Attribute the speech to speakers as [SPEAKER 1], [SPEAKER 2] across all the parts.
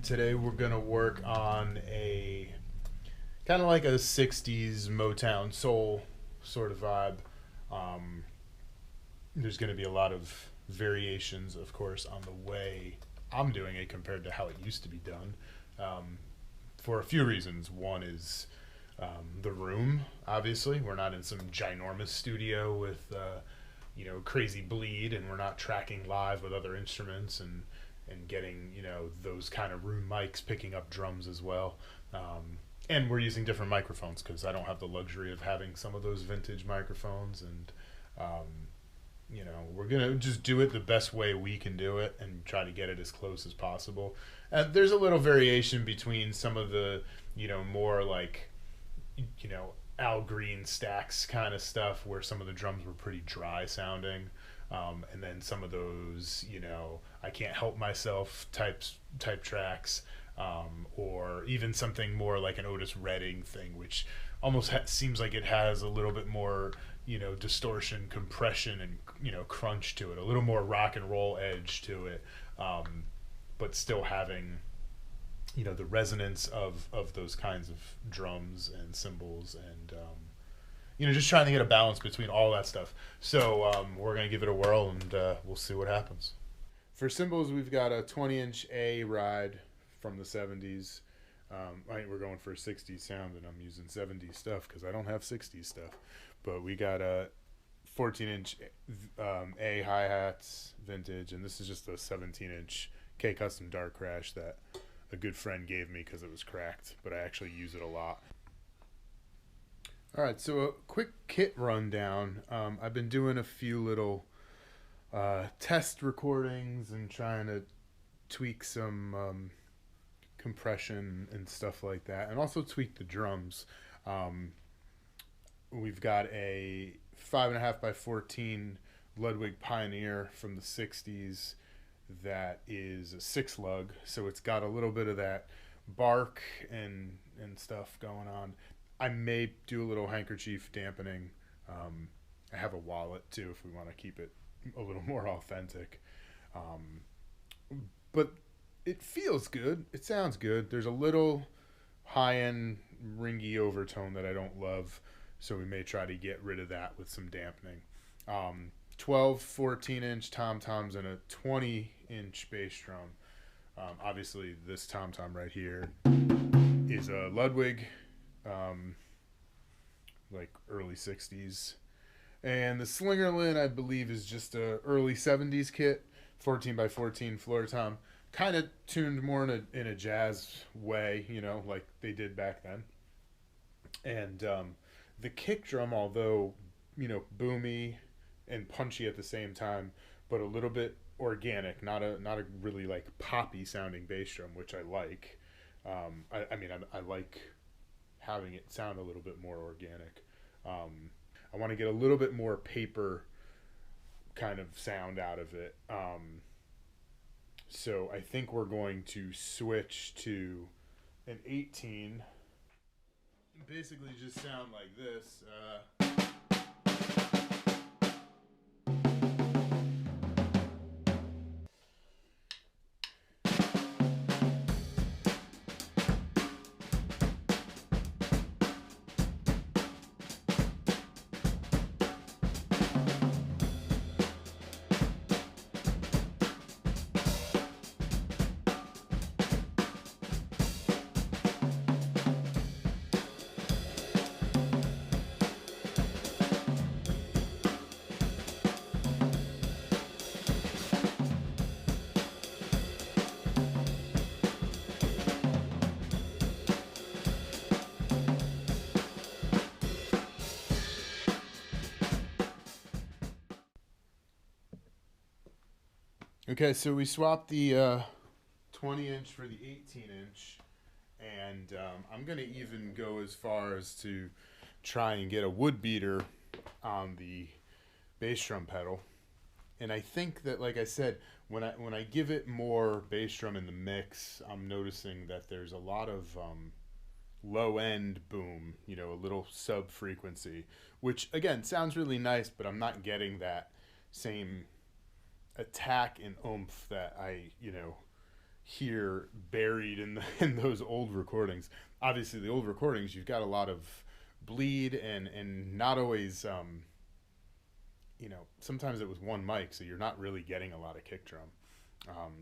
[SPEAKER 1] Today we're gonna work on a kind of like a '60s Motown soul sort of vibe. Um, there's gonna be a lot of variations, of course, on the way I'm doing it compared to how it used to be done. Um, for a few reasons. One is the room. Obviously, we're not in some ginormous studio with crazy bleed, and we're not tracking live with other instruments and getting those kind of room mics picking up drums as well. And we're using different microphones because I don't have the luxury of having some of those vintage microphones. And we're gonna just do it the best way we can do it and try to get it as close as possible. There's a little variation between some of the more like Al Green stax kind of stuff where some of the drums were pretty dry sounding. And then some of those, I can't help myself type tracks, or even something more like an Otis Redding thing, which almost seems like it has a little bit more, distortion, compression, and crunch to it, a little more rock and roll edge to it, but still having the resonance of those kinds of drums and cymbals and just trying to get a balance between all that stuff. So we're going to give it a whirl, and we'll see what happens. For cymbals, we've got a 20-inch A ride from the 70s. I think we're going for a 60s sound, and I'm using 70s stuff because I don't have 60s stuff. But we got a 14-inch A hi-hats vintage, and this is just a 17-inch K Custom Dark Crash that a good friend gave me because it was cracked, but I actually use it a lot. All right, so a quick kit rundown. I've been doing a few little test recordings and trying to tweak some compression and stuff like that, and also tweak the drums. We've got a 5.5 by 14 Ludwig Pioneer from the 60s that is a 6 lug, so it's got a little bit of that bark and stuff going on. I may do a little handkerchief dampening. I have a wallet too if we want to keep it a little more authentic. But it feels good. It sounds good. There's a little high-end ringy overtone that I don't love, so we may try to get rid of that with some dampening. 12, 14-inch tom-toms and a 20-inch bass drum. Obviously, this tom-tom right here is a Ludwig, like early 60s. And the Slingerland, I believe, is just a early 70s kit, 14 by 14 floor tom. Kind of tuned more in a jazz way, like they did back then. And the kick drum, although, boomy and punchy at the same time, but a little bit organic, not a really like poppy sounding bass drum, which I like. I like having it sound a little bit more organic. I want to get a little bit more paper kind of sound out of it. So I think we're going to switch to an 18. Basically just sound like this. Okay, so we swapped the 20-inch for the 18-inch, and I'm going to even go as far as to try and get a wood beater on the bass drum pedal. And I think that, like I said, when I give it more bass drum in the mix, I'm noticing that there's a lot of low-end boom, a little sub-frequency, which, again, sounds really nice, but I'm not getting that same attack and oomph that I hear buried in in those old recordings. Obviously, the old recordings, you've got a lot of bleed and not always, sometimes it was one mic, so you're not really getting a lot of kick drum.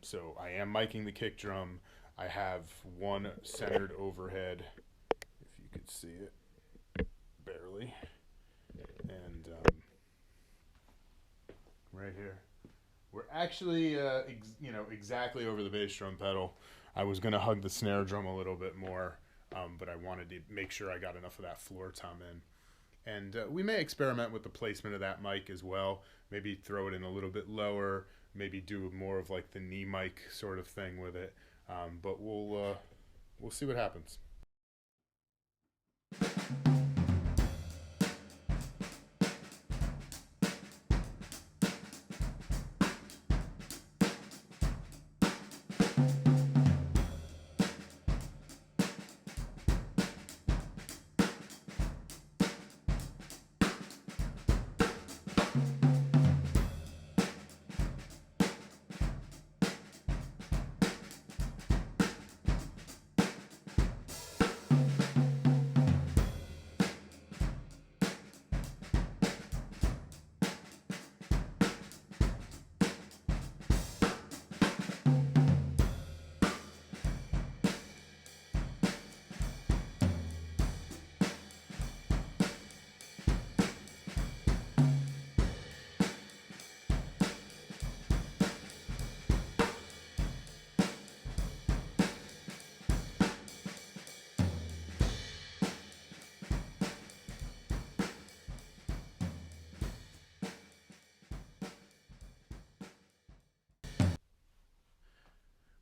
[SPEAKER 1] So I am miking the kick drum. I have one centered overhead, if you could see it, barely, and right here. We're actually, exactly over the bass drum pedal. I was going to hug the snare drum a little bit more, but I wanted to make sure I got enough of that floor tom in. And we may experiment with the placement of that mic as well. Maybe throw it in a little bit lower. Maybe do more of like the knee mic sort of thing with it. But we'll see what happens.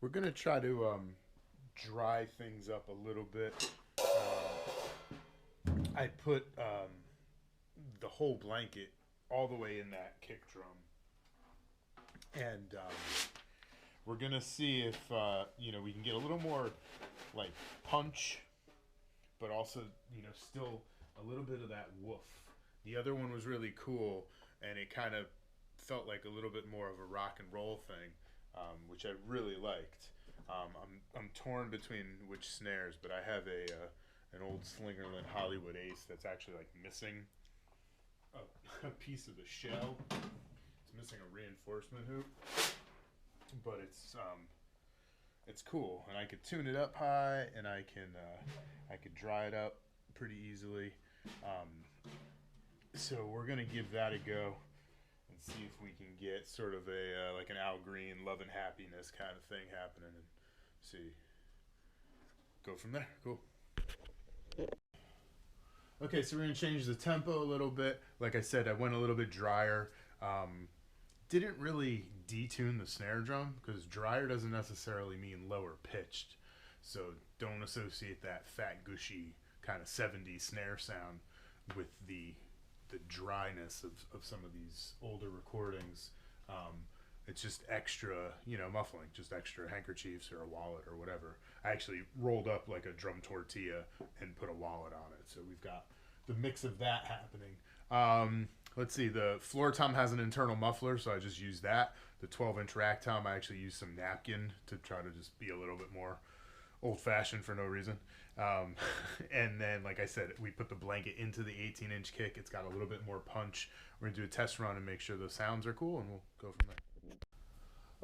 [SPEAKER 1] We're gonna try to dry things up a little bit. I put the whole blanket all the way in that kick drum, and we're gonna see if we can get a little more like punch, but also still a little bit of that woof. The other one was really cool, and it kind of felt like a little bit more of a rock and roll thing, which I really liked. I'm torn between which snares, but I have an old Slingerland Hollywood Ace that's actually like missing a piece of the shell. It's missing a reinforcement hoop, but it's cool, and I could tune it up high, and I could dry it up pretty easily. So we're gonna give that a go and see if we can get sort of a like an Al Green Love and Happiness kind of thing happening, and see, go from there. Cool. Okay, so we're gonna change the tempo a little bit. Like I said, I went a little bit drier. Didn't really detune the snare drum, because drier doesn't necessarily mean lower pitched. So don't associate that fat, gushy kind of 70s snare sound with the dryness of some of these older recordings. It's just extra, muffling, just extra handkerchiefs or a wallet or whatever. I actually rolled up like a drum tortilla and put a wallet on it. So we've got the mix of that happening. Let's see, the floor tom has an internal muffler, so I just used that. The 12-inch rack tom, I actually used some napkin to try to just be a little bit more old-fashioned for no reason. And then, like I said, we put the blanket into the 18-inch kick. It's got a little bit more punch. We're going to do a test run and make sure the sounds are cool, and we'll go from there.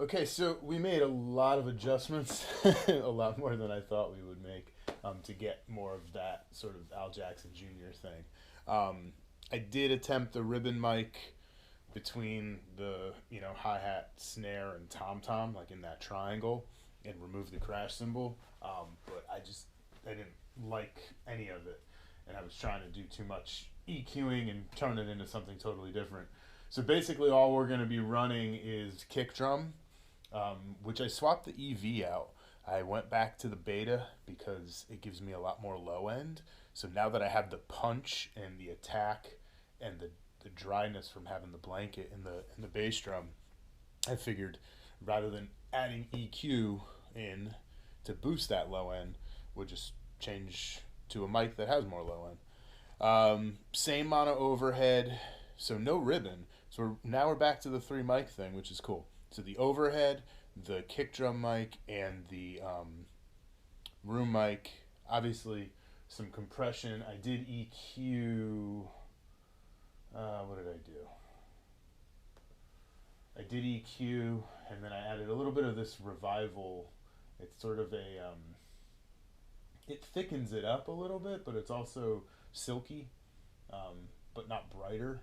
[SPEAKER 1] Okay, so we made a lot of adjustments, a lot more than I thought we would make, to get more of that sort of Al Jackson Jr. thing. I did attempt a ribbon mic between the hi-hat, snare, and tom-tom, like in that triangle, and remove the crash cymbal, but I didn't like any of it, and I was trying to do too much EQing and turn it into something totally different. So basically all we're going to be running is kick drum, which I swapped the EV out. I went back to the beta because it gives me a lot more low end. So now that I have the punch and the attack and the dryness from having the blanket in the bass drum, I figured rather than adding EQ in to boost that low end, we'll just change to a mic that has more low end. Same mono overhead, so no ribbon. So now we're back to the 3 mic thing, which is cool. So the overhead, the kick drum mic and the room mic. Obviously, some compression. I did EQ. What did I do? I did EQ, and then I added a little bit of this revival. It's sort of a it thickens it up a little bit, but it's also silky, but not brighter.